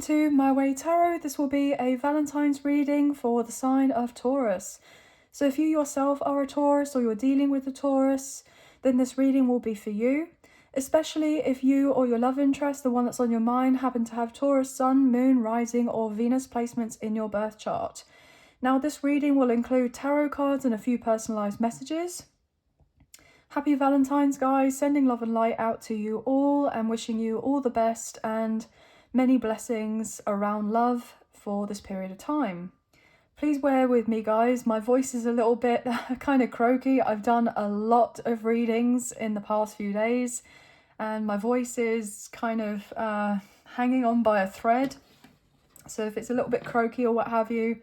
To My Way Tarot. This will be a Valentine's reading for the sign of Taurus. So if you yourself are a Taurus or you're dealing with a Taurus, then this reading will be for you, especially if you or your love interest, the one that's on your mind, happen to have Taurus sun, moon, rising or Venus placements in your birth chart. Now this reading will include tarot cards and a few personalized messages. Happy Valentine's, guys. Sending love and light out to you all and wishing you all the best and many blessings around love for this period of time. Please bear with me, guys. My voice is a little bit kind of croaky. I've done a lot of readings in the past few days and my voice is kind of hanging on by a thread. So if it's a little bit croaky or what have you,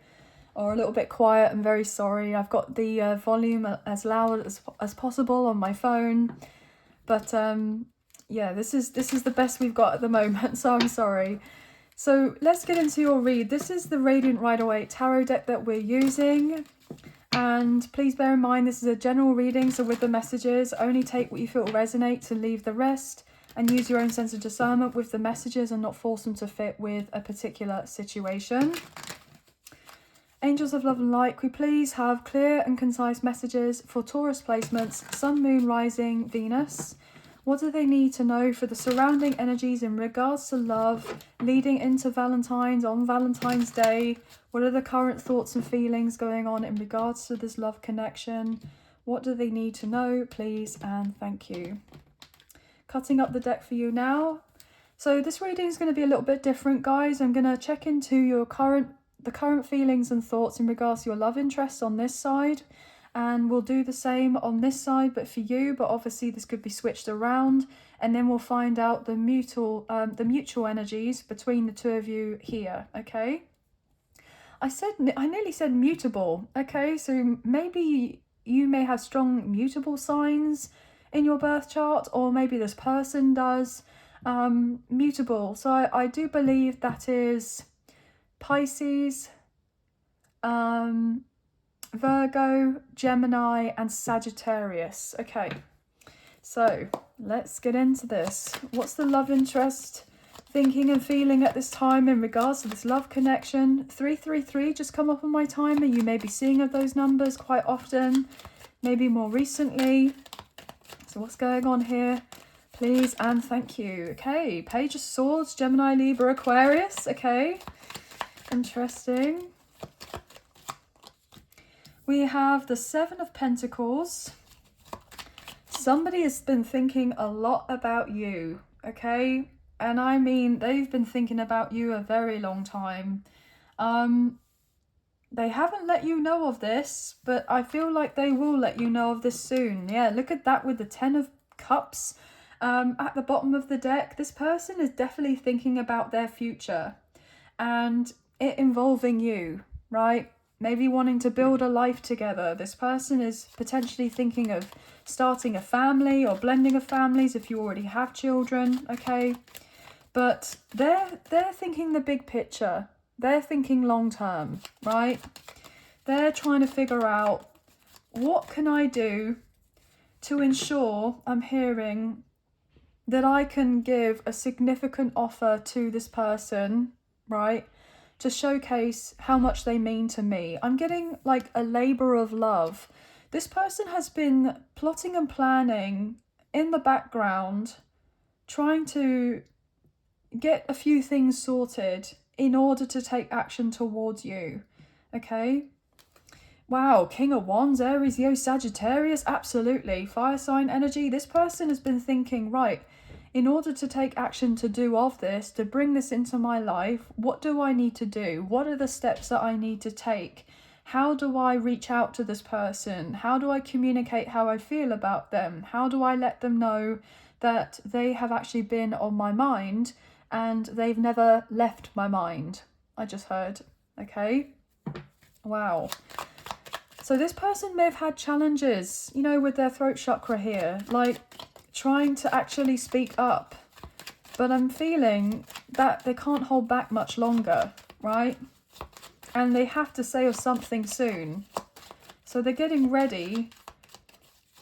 or a little bit quiet, I'm very sorry. I've got the volume as loud as possible on my phone. But yeah, this is the best we've got at the moment, so I'm sorry. So let's get into your read. This is the Radiant Rider-Waite tarot deck that we're using. And please bear in mind, this is a general reading, so with the messages, only take what you feel resonates and leave the rest. And use your own sense of discernment with the messages and not force them to fit with a particular situation. Angels of love and light, could we please have clear and concise messages for Taurus placements, Sun, Moon, Rising, Venus? What do they need to know for the surrounding energies in regards to love, leading into Valentine's, on Valentine's Day? What are the current thoughts and feelings going on in regards to this love connection? What do they need to know, please, and thank you. Cutting up the deck for you now. So this reading is going to be a little bit different, guys. I'm going to check into your the current feelings and thoughts in regards to your love interest on this side, and we'll do the same on this side but for you, but obviously this could be switched around, and then we'll find out the mutual energies between the two of you here. Okay, I nearly said mutable. Okay, so maybe you may have strong mutable signs in your birth chart, or maybe this person does. Mutable, so I do believe that is Pisces, Virgo, Gemini and Sagittarius. Okay, so let's get into this. What's the love interest thinking and feeling at this time in regards to this love connection? 333 just come up on my timer. You may be seeing of those numbers quite often, maybe more recently. So what's going on here? Please and thank you. Okay, Page of Swords, Gemini, Libra, Aquarius. Okay, interesting. We have the Seven of Pentacles. Somebody has been thinking a lot about you, okay? And I mean, they've been thinking about you a very long time. They haven't let you know of this, but I feel like they will let you know of this soon. Yeah, look at that with the Ten of Cups at the bottom of the deck. This person is definitely thinking about their future and it involving you, right? Maybe wanting to build a life together. This person is potentially thinking of starting a family or blending of families if you already have children, okay? But they're thinking the big picture. They're thinking long term, right? They're trying to figure out, what can I do to ensure, I'm hearing, that I can give a significant offer to this person, right? To showcase how much they mean to me. I'm getting like a labor of love. This person has been plotting and planning in the background, trying to get a few things sorted in order to take action towards you. Okay. Wow, King of Wands, Aries, Leo, Sagittarius, absolutely. Fire sign energy. This person has been thinking, right, in order to take action to do of this, to bring this into my life, what do I need to do? What are the steps that I need to take? How do I reach out to this person? How do I communicate how I feel about them? How do I let them know that they have actually been on my mind and they've never left my mind? I just heard. Okay. Wow. So this person may have had challenges, you know, with their throat chakra here, like trying to actually speak up. But I'm feeling that they can't hold back much longer, right? And they have to say or something soon. So they're getting ready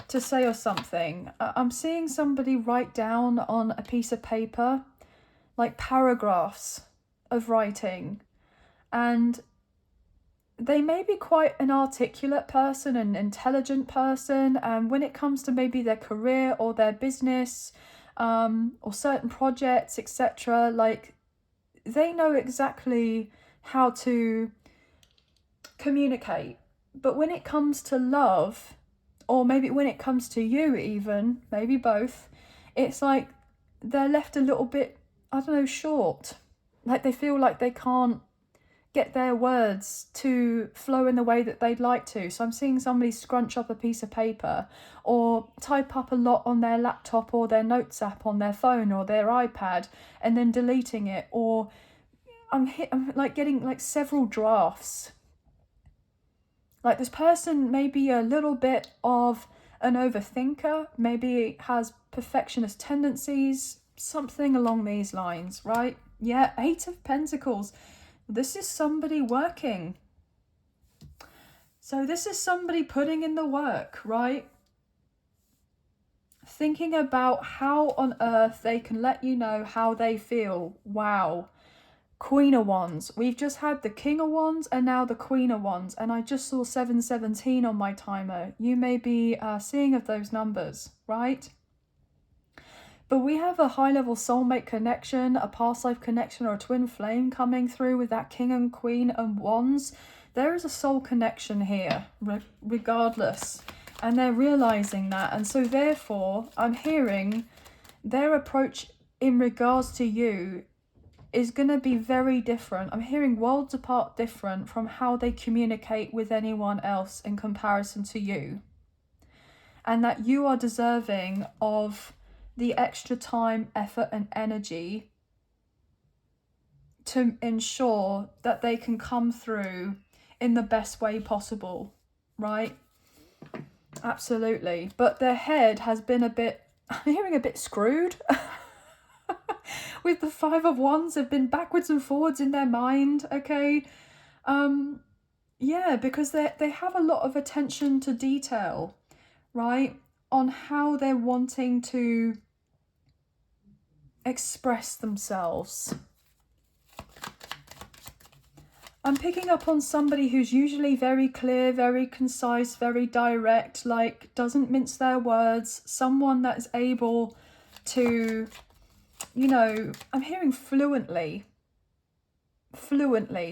to say or something. I'm seeing somebody write down on a piece of paper, like paragraphs, of writing, and they may be quite an articulate person, an intelligent person, and when it comes to maybe their career or their business, or certain projects, etc., like they know exactly how to communicate. But when it comes to love, or maybe when it comes to you even, maybe both, it's like they're left a little bit, I don't know, short. Like they feel like they can't get their words to flow in the way that they'd like to. So I'm seeing somebody scrunch up a piece of paper or type up a lot on their laptop or their notes app on their phone or their iPad and then deleting it, or I'm like getting like several drafts. Like this person may be a little bit of an overthinker, maybe has perfectionist tendencies, something along these lines, right? Yeah, 8 of Pentacles. This is somebody working. So this is somebody putting in the work, right? Thinking about how on earth they can let you know how they feel. Wow. Queen of Wands. We've just had the King of Wands and now the Queen of Wands. And I just saw 717 on my timer. You may be seeing of those numbers, right? But we have a high-level soulmate connection, a past life connection, or a twin flame coming through with that King and Queen and Wands. There is a soul connection here, regardless. And they're realizing that. And so therefore, I'm hearing their approach in regards to you is going to be very different. I'm hearing worlds apart different from how they communicate with anyone else in comparison to you. And that you are deserving of the extra time, effort, and energy to ensure that they can come through in the best way possible, right? Absolutely. But their head has been a bit, I'm hearing a bit screwed. With the 5 of Wands, have been backwards and forwards in their mind, okay? Yeah, because they have a lot of attention to detail, right? On how they're wanting to express themselves. I'm picking up on somebody who's usually very clear, very concise, very direct, like doesn't mince their words, someone that is able to, you know, I'm hearing fluently.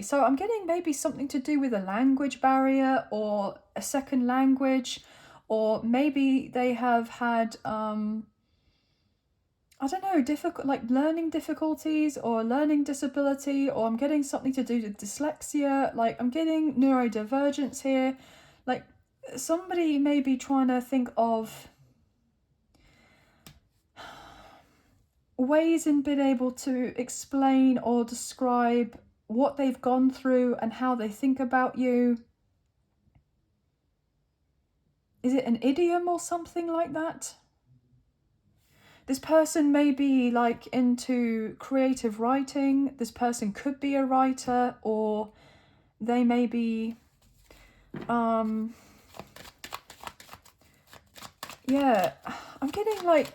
So I'm getting maybe something to do with a language barrier or a second language, or maybe they have had I don't know, difficult, like learning difficulties or learning disability, or I'm getting something to do with dyslexia, like I'm getting neurodivergence here. Like somebody may be trying to think of ways in being able to explain or describe what they've gone through and how they think about you. Is it an idiom or something like that? This person may be like into creative writing. This person could be a writer, or they may be, yeah, I'm getting like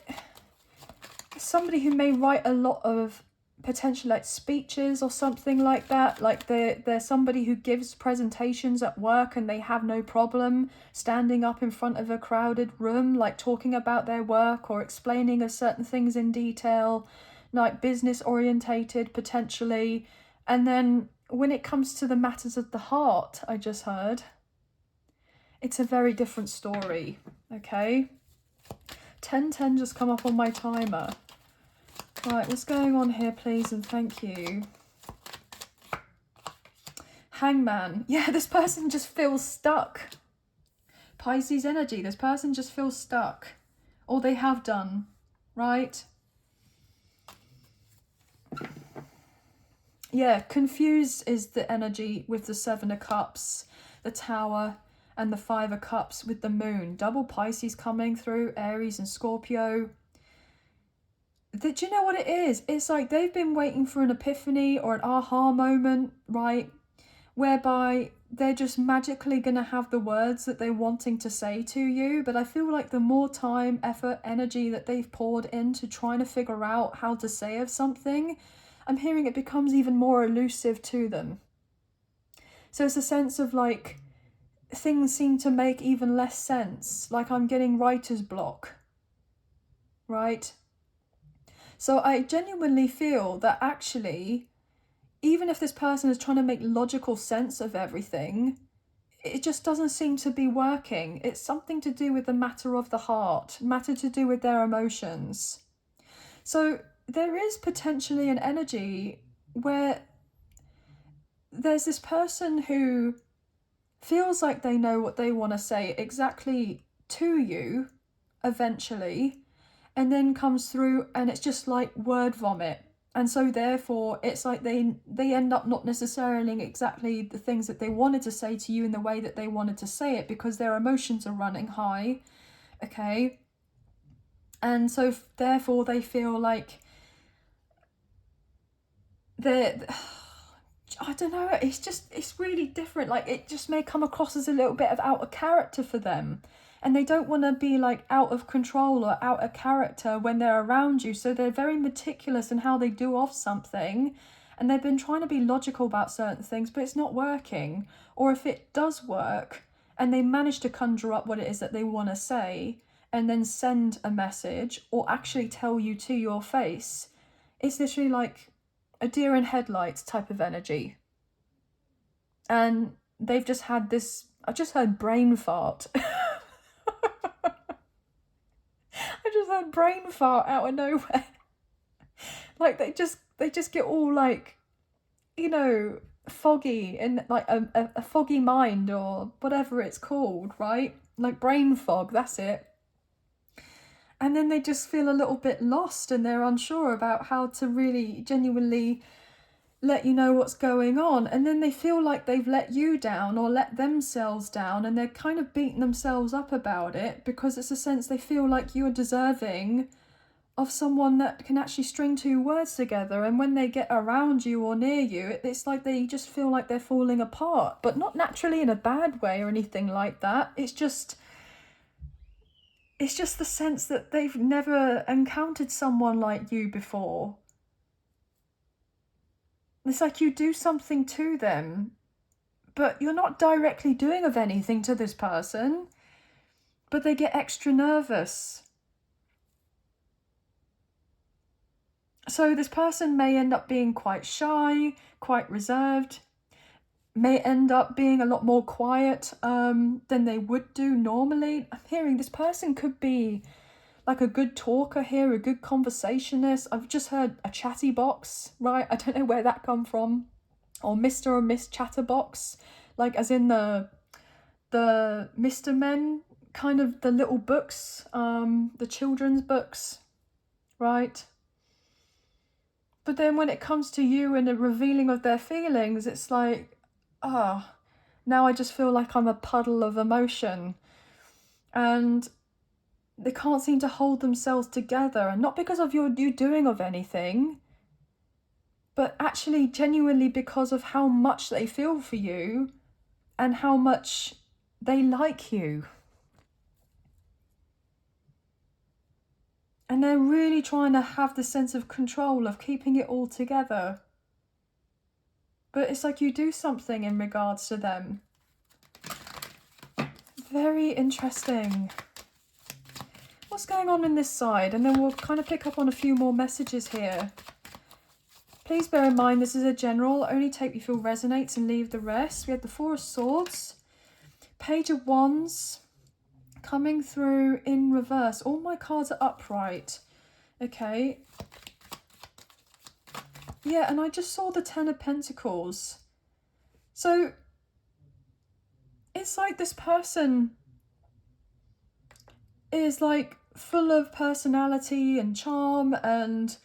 somebody who may write a lot of potential like speeches or something like that. Like they're somebody who gives presentations at work and they have no problem standing up in front of a crowded room, like talking about their work or explaining of certain things in detail, like business orientated potentially. And then when it comes to the matters of the heart, I just heard, it's a very different story. Okay, 1010 just come up on my timer. Right, what's going on here, please, and thank you. Hangman. Yeah, this person just feels stuck. Pisces energy. This person just feels stuck. Or they have done, right? Yeah, confused is the energy with the 7 of Cups, the Tower, and the 5 of Cups with the Moon. Double Pisces coming through, Aries and Scorpio. Do you know what it is? It's like they've been waiting for an epiphany or an aha moment, right? Whereby they're just magically going to have the words that they're wanting to say to you. But I feel like the more time, effort, energy that they've poured into trying to figure out how to say of something, I'm hearing it becomes even more elusive to them. So it's a sense of like, things seem to make even less sense. Like I'm getting writer's block, right? So I genuinely feel that actually, even if this person is trying to make logical sense of everything, it just doesn't seem to be working. It's something to do with the matter of the heart, matter to do with their emotions. So there is potentially an energy where there's this person who feels like they know what they want to say exactly to you eventually, and then comes through and it's just like word vomit. And so therefore it's like they end up not necessarily exactly the things that they wanted to say to you in the way that they wanted to say it, because their emotions are running high, okay? And so therefore they feel like they're, I don't know, it's really different. Like it just may come across as a little bit of out of character for them. And they don't want to be like out of control or out of character when they're around you. So they're very meticulous in how they do off something. And they've been trying to be logical about certain things, but it's not working. Or if it does work and they manage to conjure up what it is that they want to say and then send a message or actually tell you to your face, it's literally like a deer in headlights type of energy. And they've just had this, I just heard brain fart. I just had brain fart out of nowhere. Like they just get all like, you know, foggy and like a foggy mind or whatever it's called, right? Like brain fog, that's it. And then they just feel a little bit lost and they're unsure about how to really genuinely let you know what's going on. And then they feel like they've let you down or let themselves down, and they're kind of beating themselves up about it, because it's a sense they feel like you're deserving of someone that can actually string two words together. And when they get around you or near you, it's like they just feel like they're falling apart, but not naturally in a bad way or anything like that. It's just the sense that they've never encountered someone like you before. It's like you do something to them, but you're not directly doing of anything to this person, but they get extra nervous. So this person may end up being quite shy, quite reserved, may end up being a lot more quiet than they would do normally. I'm hearing this person could be like a good talker here, a good conversationist. I've just heard a chatty box, right? I don't know where that come from. Or Mr. or Miss Chatterbox, like as in the Mr. Men, kind of the little books, the children's books, right? But then when it comes to you and the revealing of their feelings, it's like, now I just feel like I'm a puddle of emotion. And they can't seem to hold themselves together. And not because of you doing of anything, but actually genuinely because of how much they feel for you and how much they like you. And they're really trying to have the sense of control of keeping it all together. But it's like you do something in regards to them. Very interesting. What's going on in this side? And then we'll kind of pick up on a few more messages here. Please bear in mind, this is a general. Only take what you feel resonates and leave the rest. We have the Four of Swords. Page of Wands. Coming through in reverse. All my cards are upright. Okay. Yeah, and I just saw the Ten of Pentacles. So it's like this person is like full of personality and charm, and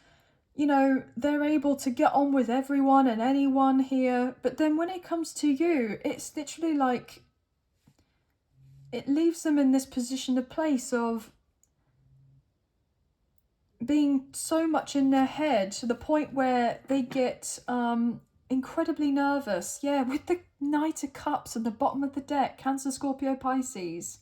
you know, they're able to get on with everyone and anyone here. But then when it comes to you, it's literally like it leaves them in this position, a place of being so much in their head to the point where they get incredibly nervous. Yeah, with the Knight of Cups at the bottom of the deck, Cancer, Scorpio, Pisces.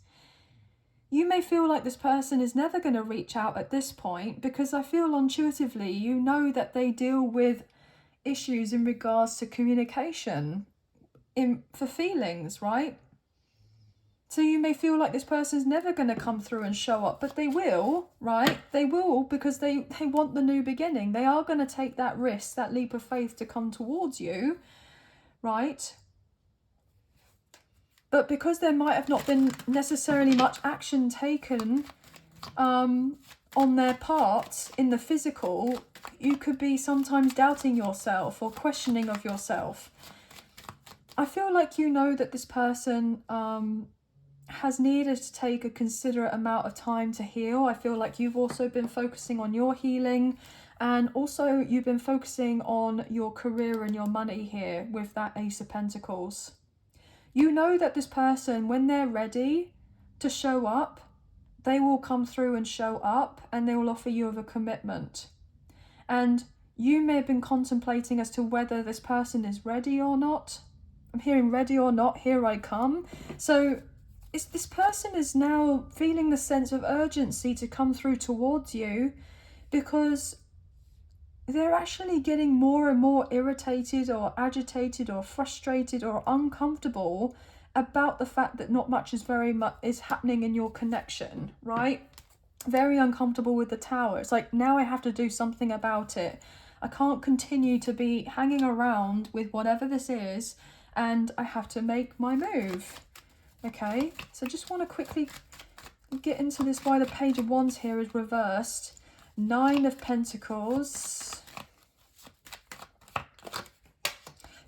You may feel like this person is never going to reach out at this point, because I feel intuitively you know that they deal with issues in regards to communication for feelings, right? So you may feel like this person's never going to come through and show up, but they will, right? They will, because they want the new beginning. They are going to take that risk, that leap of faith to come towards you, right? But because there might have not been necessarily much action taken on their part in the physical, you could be sometimes doubting yourself or questioning of yourself. I feel like you know that this person has needed to take a considerate amount of time to heal. I feel like you've also been focusing on your healing, and also you've been focusing on your career and your money here with that Ace of Pentacles. You know that this person, when they're ready to show up, they will come through and show up, and they will offer you of a commitment. And you may have been contemplating as to whether this person is ready or not. I'm hearing ready or not, here I come. So this person is now feeling the sense of urgency to come through towards you, because they're actually getting more and more irritated or agitated or frustrated or uncomfortable about the fact that not much is happening in your connection, right? Very uncomfortable with the Tower. It's like, now I have to do something about it. I can't continue to be hanging around with whatever this is, and I have to make my move. Okay, so just want to quickly get into this, why the Page of Wands here is reversed. 9 of Pentacles.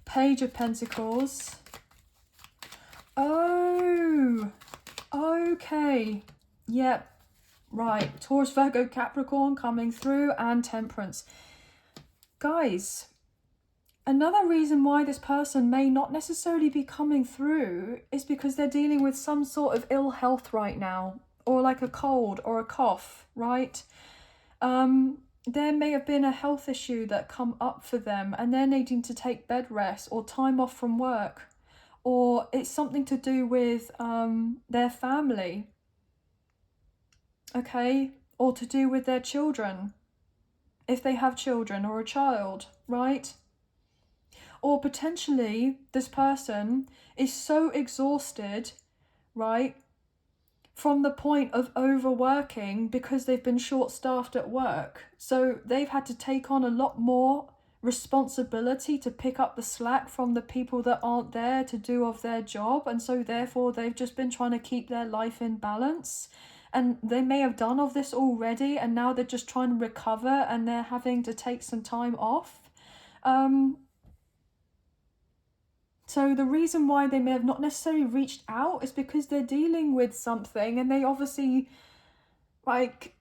Page of Pentacles. Oh, okay. Yep, right. Taurus, Virgo, Capricorn coming through, and Temperance. Guys, another reason why this person may not necessarily be coming through is because they're dealing with some sort of ill health right now, or like a cold or a cough, right? There may have been a health issue that come up for them, and they're needing to take bed rest or time off from work, or it's something to do with their family, okay, or to do with their children, if they have children or a child, right? Or potentially this person is so exhausted, right, from the point of overworking because they've been short-staffed at work. So they've had to take on a lot more responsibility to pick up the slack from the people that aren't there to do of their job. And so therefore they've just been trying to keep their life in balance. And they may have done of this already, and now they're just trying to recover, and they're having to take some time off. So the reason why they may have not necessarily reached out is because they're dealing with something, and they obviously, like,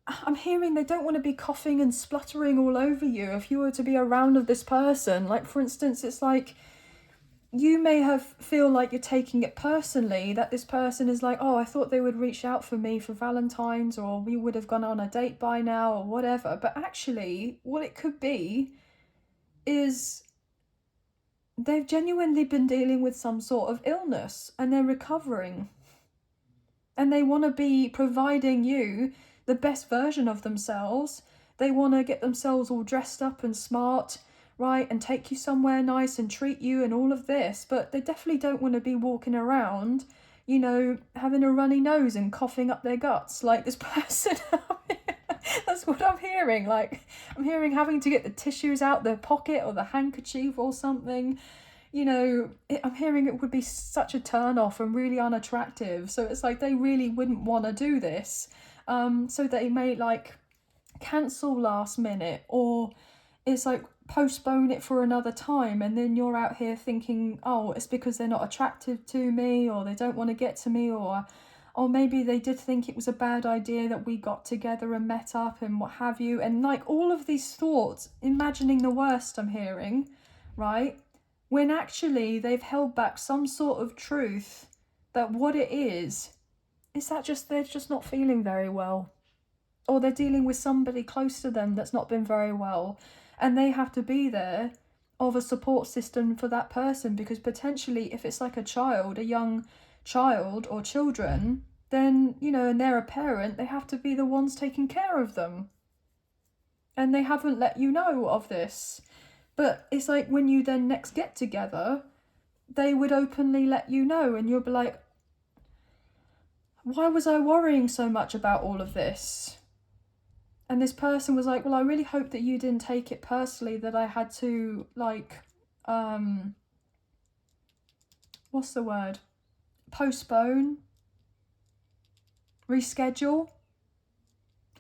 I'm hearing they don't want to be coughing and spluttering all over you if you were to be around of this person. Like, for instance, it's like you may feel like you're taking it personally, that this person is like, oh, I thought they would reach out for me for Valentine's, or we would have gone on a date by now, or whatever. But actually, what it could be is they've genuinely been dealing with some sort of illness, and they're recovering. And they want to be providing you the best version of themselves. They want to get themselves all dressed up and smart, right, and take you somewhere nice and treat you and all of this. But they definitely don't want to be walking around, you know, having a runny nose and coughing up their guts like this person. That's what I'm hearing. Like, I'm hearing having to get the tissues out their pocket or the handkerchief or something. You know, I'm hearing it would be such a turn off and really unattractive. So it's like they really wouldn't want to do this. So they may like cancel last minute, or it's like postpone it for another time. And then you're out here thinking, oh, it's because they're not attractive to me, or they don't want to get to me, or maybe they did think it was a bad idea that we got together and met up and what have you. And like all of these thoughts, imagining the worst, I'm hearing, right? When actually they've held back some sort of truth that what it is that just they're just not feeling very well. Or they're dealing with somebody close to them that's not been very well. And they have to be there of a support system for that person, because potentially if it's like a child, a young child or children, then, you know, and they're a parent, they have to be the ones taking care of them. And they haven't let you know of this. But it's like when you then next get together, they would openly let you know, and you'll be like, why was I worrying so much about all of this? And this person was like, well, I really hope that you didn't take it personally that I had to, like, what's the word? Postpone, reschedule,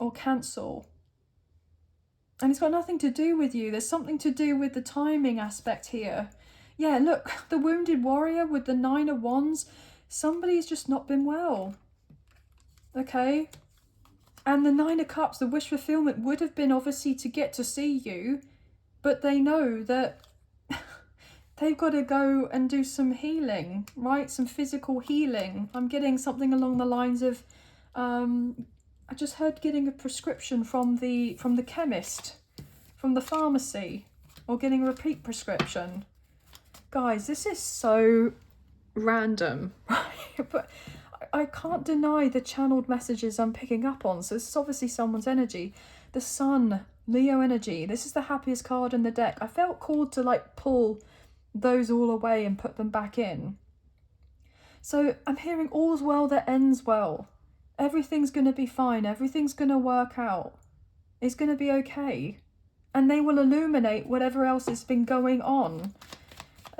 or cancel. And it's got nothing to do with you. There's something to do with the timing aspect here. Yeah, look, the wounded warrior with the 9 of Wands, somebody's just not been well. Okay? And the 9 of Cups, the wish fulfillment would have been obviously to get to see you, but they know that they've got to go and do some healing, right? Some physical healing. I'm getting something along the lines of, I just heard getting a prescription from the chemist, from the pharmacy, or getting a repeat prescription. Guys, this is so random, right? But I can't deny the channeled messages I'm picking up on. So this is obviously someone's energy. The Sun, Leo energy. This is the happiest card in the deck. I felt called to like pull those all away and put them back in. So I'm hearing all's well that ends well. Everything's going to be fine. Everything's going to work out. It's going to be okay. And they will illuminate whatever else has been going on.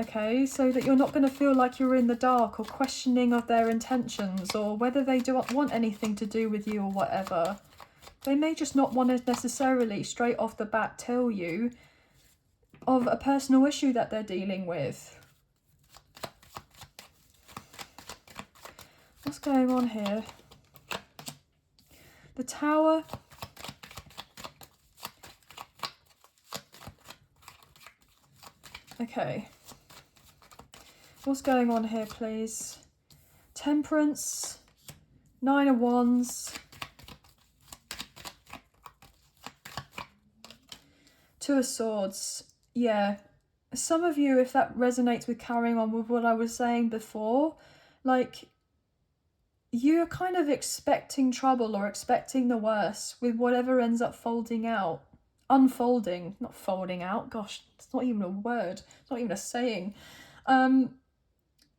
Okay, so that you're not going to feel like you're in the dark or questioning of their intentions or whether they don't want anything to do with you or whatever. They may just not want to necessarily straight off the bat tell you of a personal issue that they're dealing with. What's going on here? The Tower. Okay. What's going on here, please? Temperance, 9 of Wands, 2 of Swords. Yeah, some of you, if that resonates with carrying on with what I was saying before, like, you're kind of expecting trouble or expecting the worst with whatever ends up folding out. Unfolding, not folding out. Gosh, it's not even a word. It's not even a saying.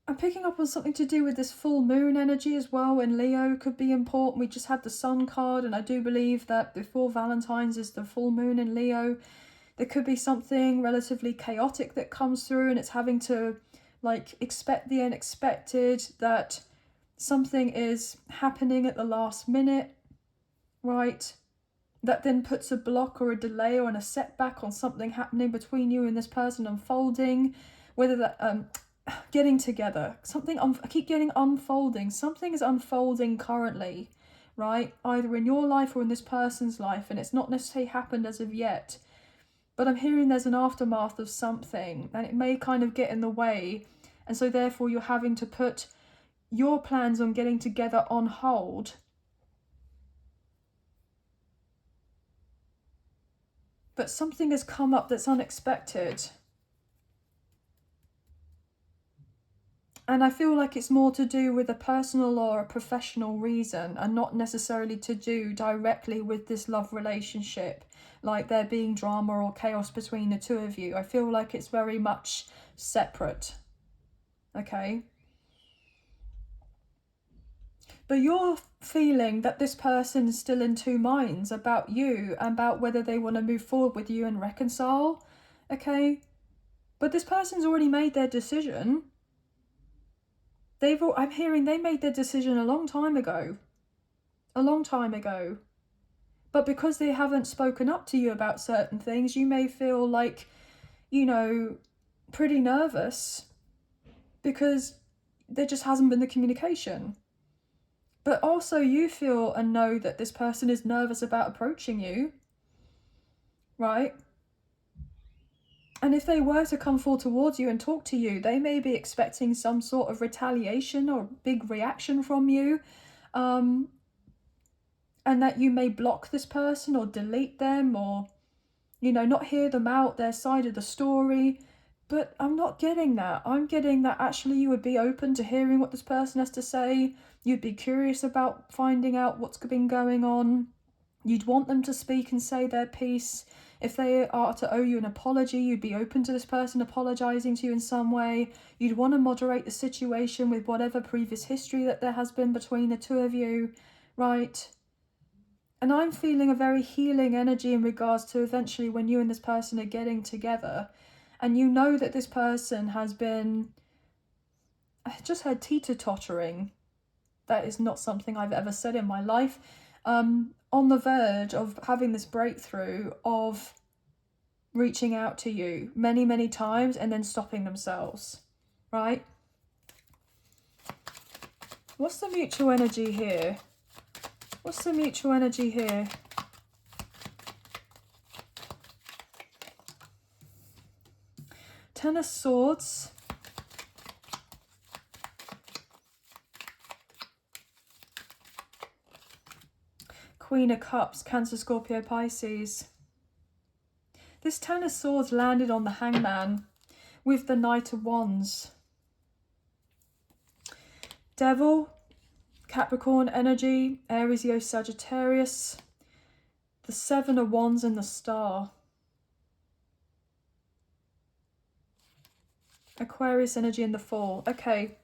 I'm picking up on something to do with this full moon energy as well, and Leo could be important. We just had the Sun card, and I do believe that before Valentine's is the full moon in Leo. There could be something relatively chaotic that comes through, and it's having to, like, expect the unexpected, that something is happening at the last minute, right? That then puts a block or a delay or a setback on something happening between you and this person unfolding, whether that... getting together, something I keep getting unfolding. Something is unfolding currently, right? Either in your life or in this person's life, and it's not necessarily happened as of yet. But I'm hearing there's an aftermath of something, and it may kind of get in the way, and so therefore you're having to put your plans on getting together on hold. But something has come up that's unexpected. And I feel like it's more to do with a personal or a professional reason, and not necessarily to do directly with this love relationship, like there being drama or chaos between the two of you. I feel like it's very much separate. Okay? But you're feeling that this person is still in two minds about you, and about whether they want to move forward with you and reconcile. Okay? But this person's already made their decision. I'm hearing they made their decision a long time ago. A long time ago. But because they haven't spoken up to you about certain things, you may feel like, you know, pretty nervous because there just hasn't been the communication. But also you feel and know that this person is nervous about approaching you, right? And if they were to come forward towards you and talk to you, they may be expecting some sort of retaliation or big reaction from you. And that you may block this person or delete them, or, you know, not hear them out, their side of the story. But I'm not getting that. I'm getting that actually you would be open to hearing what this person has to say. You'd be curious about finding out what's been going on. You'd want them to speak and say their piece. If they are to owe you an apology, you'd be open to this person apologizing to you in some way. You'd want to moderate the situation with whatever previous history that there has been between the two of you, right? And I'm feeling a very healing energy in regards to eventually when you and this person are getting together, and you know that this person has been, I just heard teeter-tottering. That is not something I've ever said in my life. On the verge of having this breakthrough of reaching out to you many, many times and then stopping themselves, right? What's the mutual energy here? What's the mutual energy here? Ten of Swords. Queen of Cups, Cancer, Scorpio, Pisces. This Ten of Swords landed on the Hangman with the Knight of Wands. Devil, Capricorn energy, Aries, Leo, Sagittarius. The Seven of Wands and the Star. Aquarius energy in the Fool. Okay.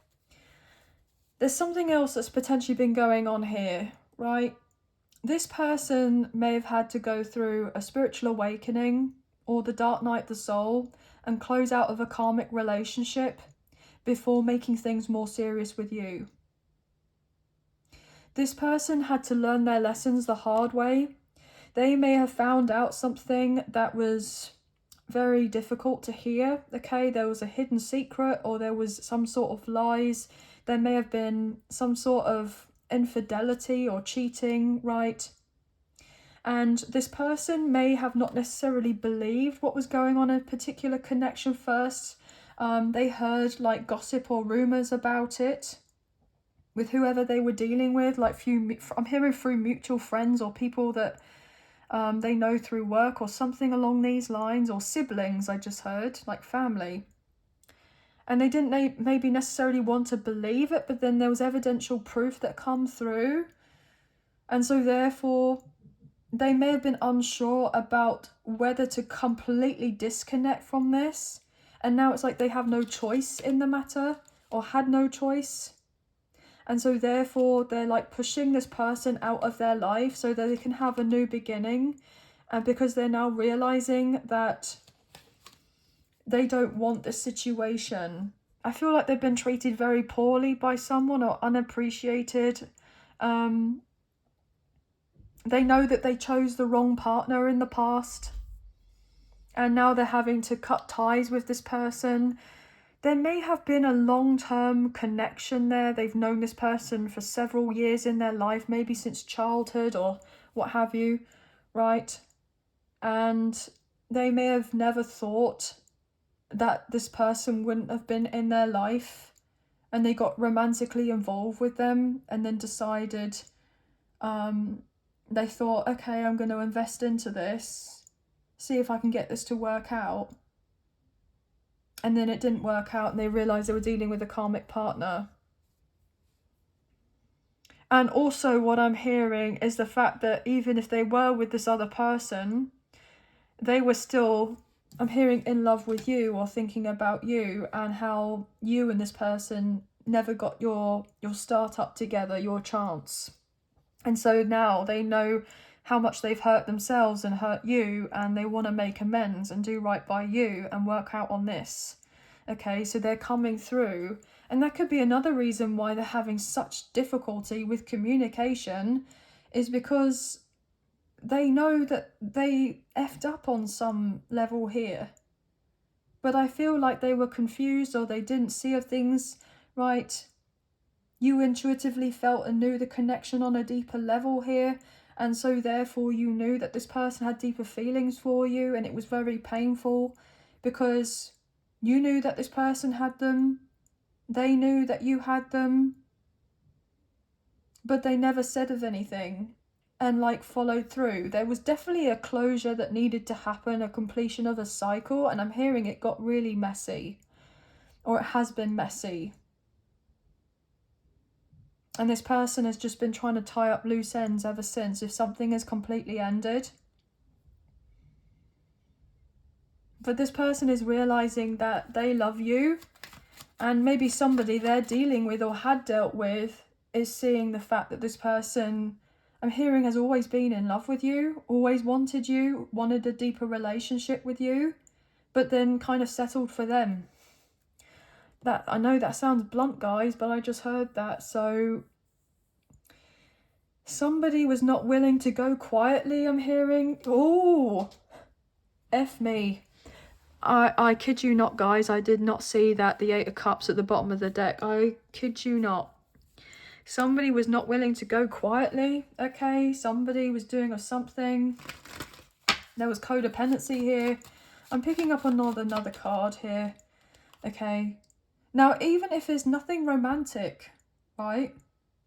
There's something else that's potentially been going on here, right? This person may have had to go through a spiritual awakening or the dark night of the soul and close out of a karmic relationship before making things more serious with you. This person had to learn their lessons the hard way. They may have found out something that was very difficult to hear, okay? There was a hidden secret, or there was some sort of lies. There may have been some sort of infidelity or cheating, right? And this person may have not necessarily believed what was going on in a particular connection first. They heard like gossip or rumors about it with whoever they were dealing with, like I'm hearing through mutual friends or people that they know through work or something along these lines, or siblings, I just heard, like family. And they didn't maybe necessarily want to believe it, but then there was evidential proof that come through. And so therefore, they may have been unsure about whether to completely disconnect from this. And now it's like they have no choice in the matter, or had no choice. And so therefore, they're like pushing this person out of their life so that they can have a new beginning. And because they're now realizing that they don't want this situation. I feel like they've been treated very poorly by someone or unappreciated. They know that they chose the wrong partner in the past. And now they're having to cut ties with this person. There may have been a long-term connection there. They've known this person for several years in their life, maybe since childhood or what have you, right? And they may have never thought that this person wouldn't have been in their life, and they got romantically involved with them and then decided, they thought, okay, I'm going to invest into this, see if I can get this to work out. And then it didn't work out, and they realised they were dealing with a karmic partner. And also what I'm hearing is the fact that even if they were with this other person, they were still, I'm hearing, in love with you or thinking about you, and how you and this person never got your startup together, your chance. And so now they know how much they've hurt themselves and hurt you, and they want to make amends and do right by you and work out on this. Okay, so they're coming through, and that could be another reason why they're having such difficulty with communication, is because they know that they effed up on some level here. But I feel like they were confused, or they didn't see things right. You intuitively felt and knew the connection on a deeper level here, and so therefore you knew that this person had deeper feelings for you, and it was very painful because you knew that this person had them, they knew that you had them, but they never said of anything and like followed through. There was definitely a closure that needed to happen, a completion of a cycle, and I'm hearing it got really messy, or it has been messy. And this person has just been trying to tie up loose ends ever since, if something has completely ended. But this person is realizing that they love you, and maybe somebody they're dealing with or had dealt with is seeing the fact that this person, I'm hearing, has always been in love with you, always wanted you, wanted a deeper relationship with you, but then kind of settled for them. That, I know that sounds blunt, guys, but I just heard that. So somebody was not willing to go quietly, I'm hearing. Oh, F me. I kid you not, guys, I did not see that the Eight of Cups at the bottom of the deck. I kid you not. Somebody was not willing to go quietly, okay? Somebody was doing something. There was codependency here. I'm picking up another card here, okay? Now, even if there's nothing romantic, right,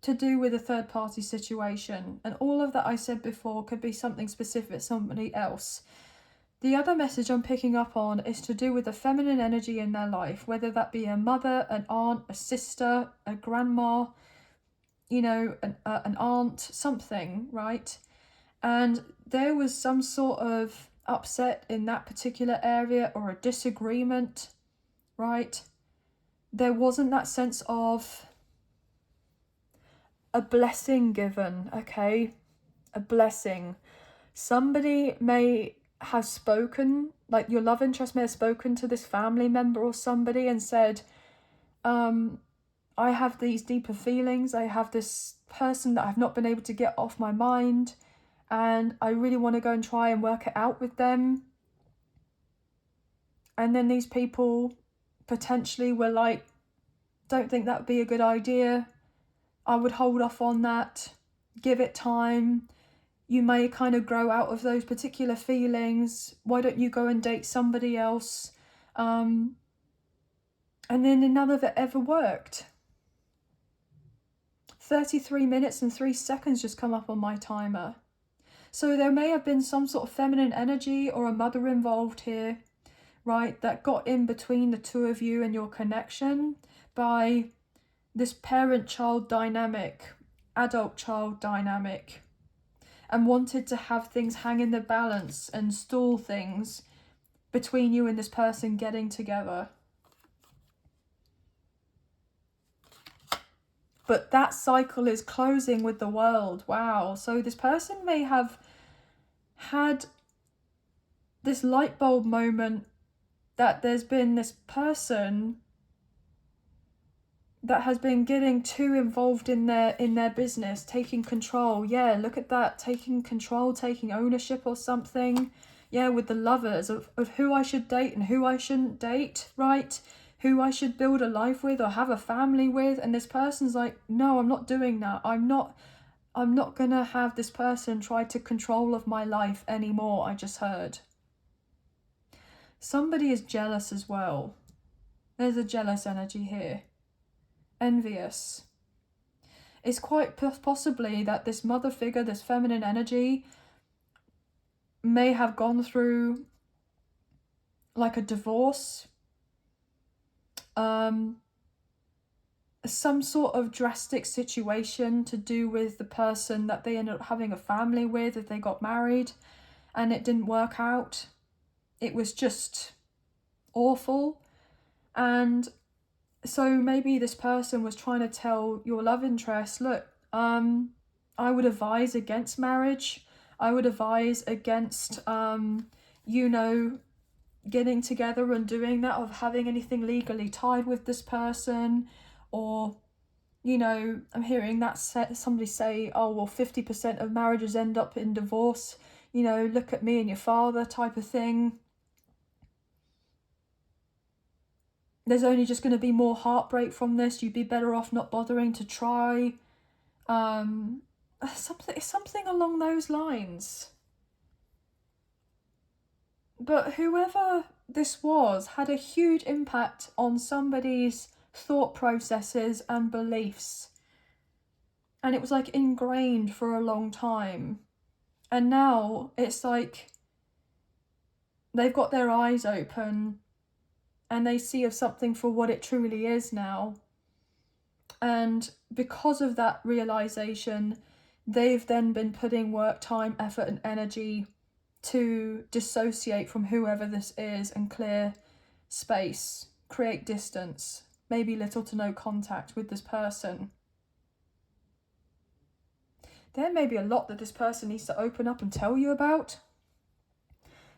to do with a third-party situation, and all of that I said before could be something specific, somebody else, the other message I'm picking up on is to do with the feminine energy in their life, whether that be a mother, an aunt, a sister, a grandma, you know, an aunt, something, right? And there was some sort of upset in that particular area or a disagreement, right? There wasn't that sense of a blessing given, okay? A blessing. Somebody may have spoken, like your love interest may have spoken to this family member or somebody and said, I have these deeper feelings, I have this person that I've not been able to get off my mind, and I really want to go and try and work it out with them. And then these people potentially were like, don't think that would be a good idea, I would hold off on that, give it time. You may kind of grow out of those particular feelings. Why don't you go and date somebody else? And then none of it ever worked. 33 minutes and 3 seconds just come up on my timer. So there may have been some sort of feminine energy or a mother involved here, right, that got in between the two of you and your connection by this parent-child dynamic, adult-child dynamic, and wanted to have things hang in the balance and stall things between you and this person getting together. But that cycle is closing with the World. Wow. So this person may have had this light bulb moment that there's been this person that has been getting too involved in their business, taking control. Yeah, look at that, taking control, taking ownership or something. Yeah, with the Lovers of who I should date and who I shouldn't date, right? Who I should build a life with or have a family with. And this person's like, no, I'm not doing that. I'm not gonna have this person try to control of my life anymore, I just heard. Somebody is jealous as well. There's a jealous energy here. Envious. It's quite possibly that this mother figure, this feminine energy, may have gone through like a divorce, some sort of drastic situation to do with the person that they ended up having a family with if they got married and it didn't work out. It was just awful. And so maybe this person was trying to tell your love interest, look, I would advise against marriage. I would advise against, you know, getting together and doing that, of having anything legally tied with this person. Or, you know, I'm hearing that somebody say, oh, well, 50% of marriages end up in divorce. You know, look at me and your father type of thing. There's only just going to be more heartbreak from this. You'd be better off not bothering to try. Something along those lines. But whoever this was had a huge impact on somebody's thought processes and beliefs. And it was like ingrained for a long time. And now it's like they've got their eyes open and they see of something for what it truly is now. And because of that realization, they've then been putting work, time, effort and energy to dissociate from whoever this is and clear space, create distance, maybe little to no contact with this person. There may be a lot that this person needs to open up and tell you about.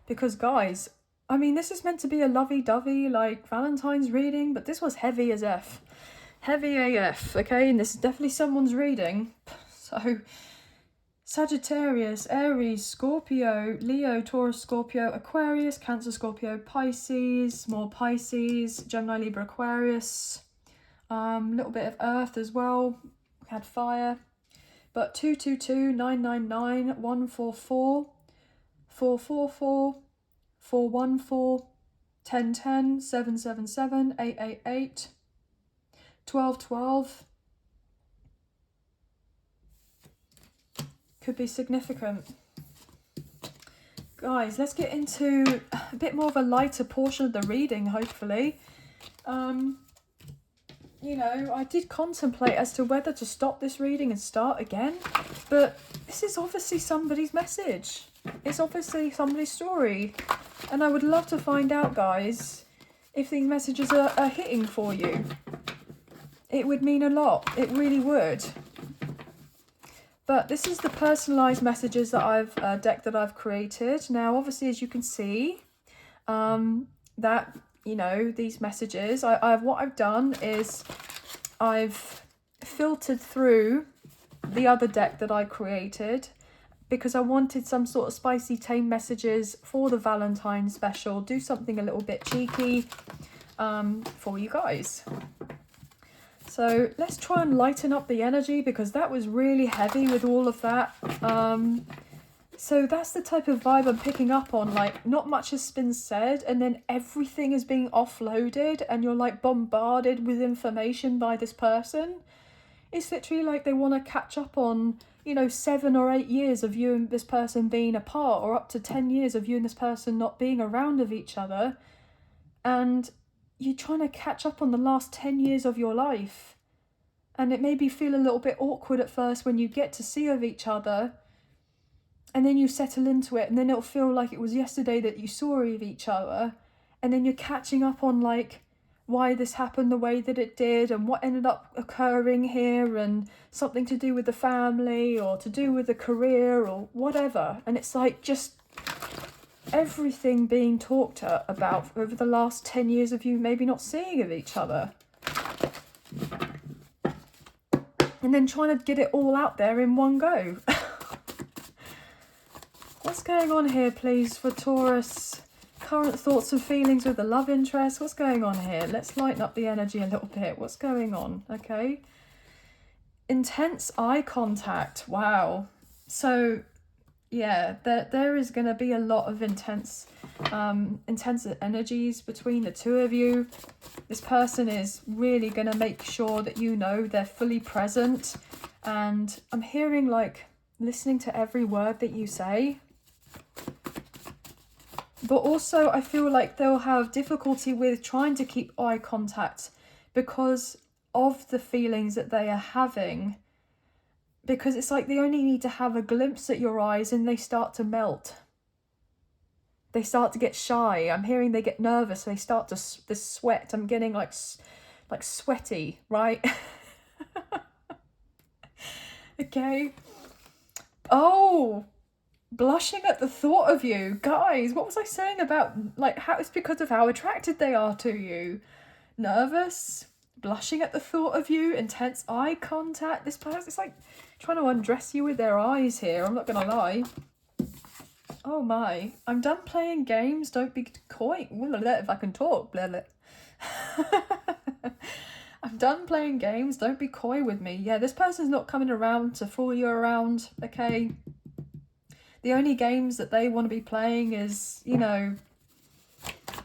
Because guys, I mean, this is meant to be a lovey-dovey, like, Valentine's reading, but this was heavy as F. Heavy AF, okay? And this is definitely someone's reading. So, Sagittarius, Aries, Scorpio, Leo, Taurus, Scorpio, Aquarius, Cancer, Scorpio, Pisces, more Pisces, Gemini, Libra, Aquarius. Little bit of Earth as well. We had fire. But 222, 999, 144, 444, 414, 1010, 777, 888, 1212. Could be significant. Guys, let's get into a bit more of a lighter portion of the reading, hopefully. You know, I did contemplate as to whether to stop this reading and start again, but this is obviously somebody's message. It's obviously somebody's story, and I would love to find out, guys, if these messages are hitting for you. It would mean a lot. It really would. But this is the personalised messages that I've deck that I've created. Now, obviously, as you can see, that, you know, these messages, what I've done is I've filtered through the other deck that I created because I wanted some sort of spicy tame messages for the Valentine's special. Do something a little bit cheeky for you guys. So let's try and lighten up the energy because that was really heavy with all of that. So that's the type of vibe I'm picking up on. Like, not much has been said and then everything is being offloaded and you're like bombarded with information by this person. It's literally like they want to catch up on, you know, 7 or 8 years of you and this person being apart, or up to 10 years of you and this person not being around of each other. And you're trying to catch up on the last 10 years of your life. And it maybe feel a little bit awkward at first when you get to see of each other. And then you settle into it, and then it'll feel like it was yesterday that you saw of each other. And then you're catching up on, like, why this happened the way that it did, and what ended up occurring here, and something to do with the family, or to do with the career, or whatever. And it's like just everything being talked about over the last 10 years of you maybe not seeing of each other. And then trying to get it all out there in one go. What's going on here, please, for Taurus? Current thoughts and feelings with the love interest. What's going on here? Let's lighten up the energy a little bit. What's going on? Okay. Intense eye contact. Wow. So, yeah, there is going to be a lot of intense energies between the two of you. This person is really going to make sure that you know they're fully present. And I'm hearing, like, listening to every word that you say. But also I feel like they'll have difficulty with trying to keep eye contact because of the feelings that they are having. Because it's like they only need to have a glimpse at your eyes and they start to melt. They start to get shy. I'm hearing they get nervous. They start to sweat. I'm getting like sweaty, right? Okay. Oh, blushing at the thought of you. Guys, what was I saying about, like, how it's because of how attracted they are to you? Nervous, blushing at the thought of you, intense eye contact. This person, it's like trying to undress you with their eyes here. I'm not going to lie. Oh my. I'm done playing games. Don't be coy. If I can talk. I'm done playing games. Don't be coy with me. Yeah, this person's not coming around to fool you around, okay? The only games that they want to be playing is, you know,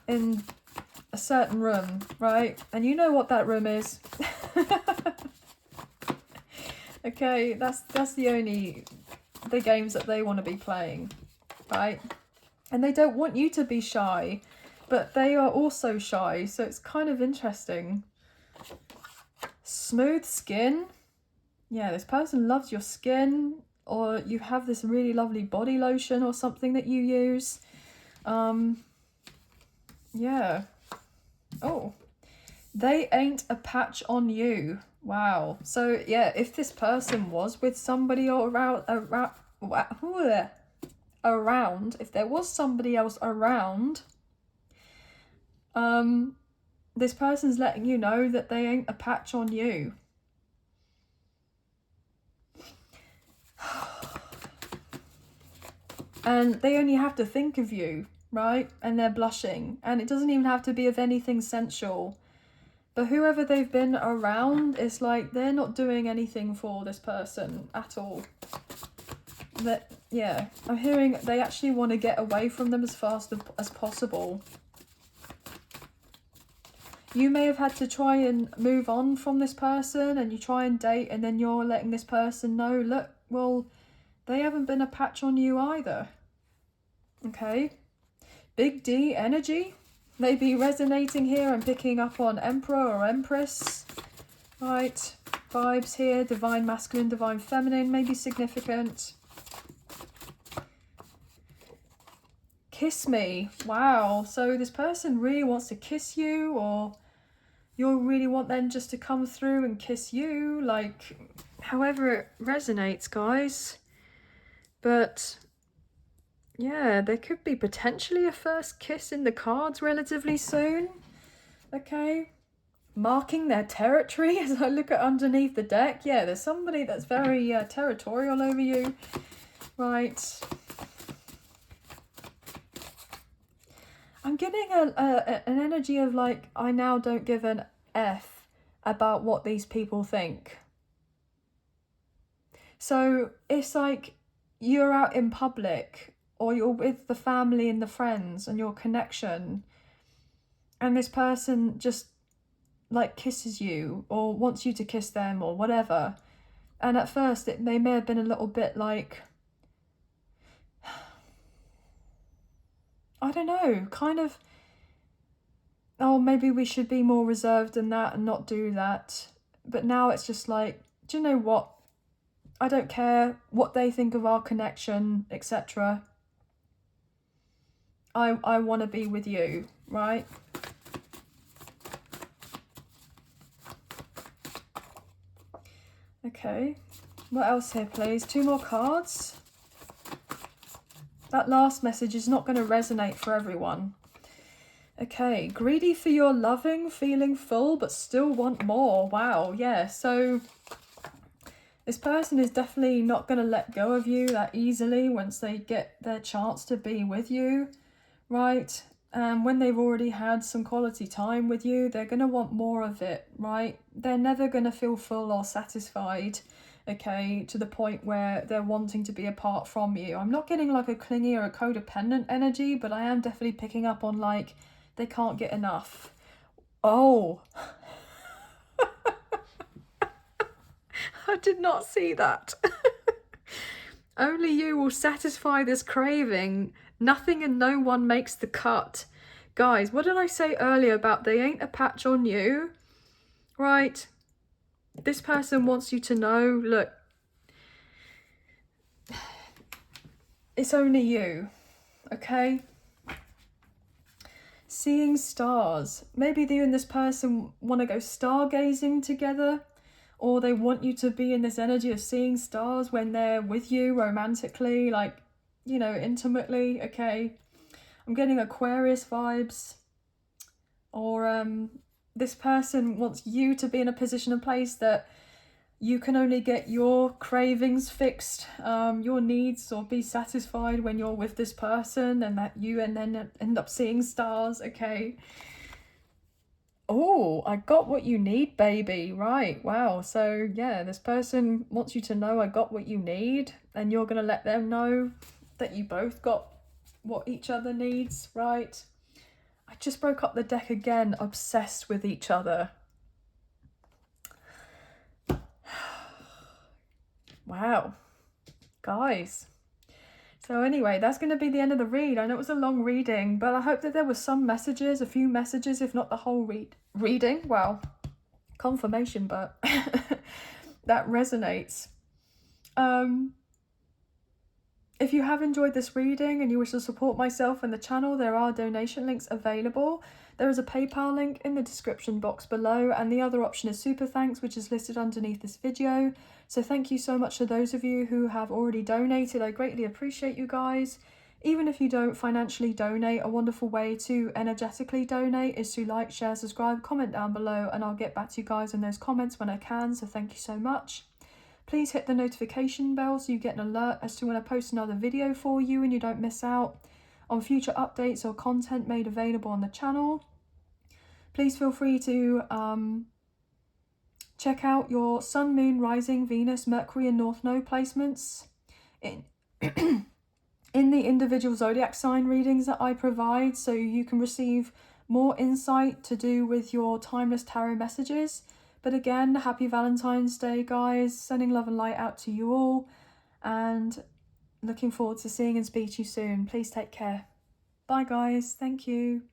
in a certain room, right? And you know what that room is. Okay, that's the games that they want to be playing, right? And they don't want you to be shy, but they are also shy, so it's kind of interesting. Smooth skin. Yeah, this person loves your skin. or you have this really lovely body lotion or something that you use. Yeah. Oh, they ain't a patch on you. Wow. So yeah, if this person was with somebody or around, if there was somebody else around, this person's letting you know that they ain't a patch on you. And they only have to think of you, right? And they're blushing. And it doesn't even have to be of anything sensual. But whoever they've been around, it's like they're not doing anything for this person at all. That, yeah, I'm hearing they actually want to get away from them as fast as possible. You may have had to try and move on from this person, and you try and date, and then you're letting this person know, look, well, they haven't been a patch on you either. Okay. Big D energy may be resonating here. I'm picking up on Emperor or Empress. Right. Vibes here. Divine masculine, divine feminine may be significant. Kiss me. Wow. So this person really wants to kiss you, or you really want them just to come through and kiss you. Like, however it resonates, guys. But yeah, there could be potentially a first kiss in the cards relatively soon. Okay. Marking their territory as I look at underneath the deck. Yeah, there's somebody that's very territorial over you. Right. I'm getting an energy of like, I now don't give an F about what these people think. So it's like you're out in public, or you're with the family and the friends and your connection, and this person just like kisses you or wants you to kiss them or whatever. And at first they may have been a little bit like, I don't know, kind of, oh, maybe we should be more reserved than that and not do that. But now it's just like, do you know what? I don't care what they think of our connection, etc. I want to be with you, right? Okay. What else here, please? 2 more cards. That last message is not going to resonate for everyone. Okay, greedy for your loving, feeling full, but still want more. Wow, yeah, so this person is definitely not going to let go of you that easily once they get their chance to be with you, right? When they've already had some quality time with you, they're going to want more of it, right? They're never going to feel full or satisfied, okay, to the point where they're wanting to be apart from you. I'm not getting like a clingy or a codependent energy, but I am definitely picking up on like, they can't get enough. Oh. I did not see that. Only you will satisfy this craving. Nothing and no one makes the cut. Guys, what did I say earlier about they ain't a patch on you? Right? This person wants you to know, look, it's only you, okay? Seeing stars. Maybe you and this person want to go stargazing together, or they want you to be in this energy of seeing stars when they're with you romantically, like, you know, intimately, okay? I'm getting Aquarius vibes. Or this person wants you to be in a position and place that you can only get your cravings fixed, your needs, or be satisfied when you're with this person, and that you and then end up seeing stars, okay? Oh, I got what you need, baby. Right, wow. So yeah, this person wants you to know I got what you need, and you're going to let them know that you both got what each other needs, right? I just broke up the deck again, obsessed with each other. Wow, guys. So anyway, that's going to be the end of the read. I know it was a long reading, but I hope that there were some messages, a few messages, if not the whole reading. Well, confirmation, but that resonates. If you have enjoyed this reading and you wish to support myself and the channel, there are donation links available. There is a PayPal link in the description box below, and the other option is Super Thanks, which is listed underneath this video. So thank you so much to those of you who have already donated. I greatly appreciate you guys. Even if you don't financially donate, a wonderful way to energetically donate is to like, share, subscribe, comment down below, and I'll get back to you guys in those comments when I can, so thank you so much. Please hit the notification bell so you get an alert as to when I post another video for you and you don't miss out on future updates or content made available on the channel. Please feel free to check out your Sun, Moon, Rising, Venus, Mercury and North Node placements in in the individual zodiac sign readings that I provide, so you can receive more insight to do with your timeless tarot messages. But again, happy Valentine's Day, guys. Sending love and light out to you all, and looking forward to seeing and speaking to you soon. Please take care. Bye, guys. Thank you.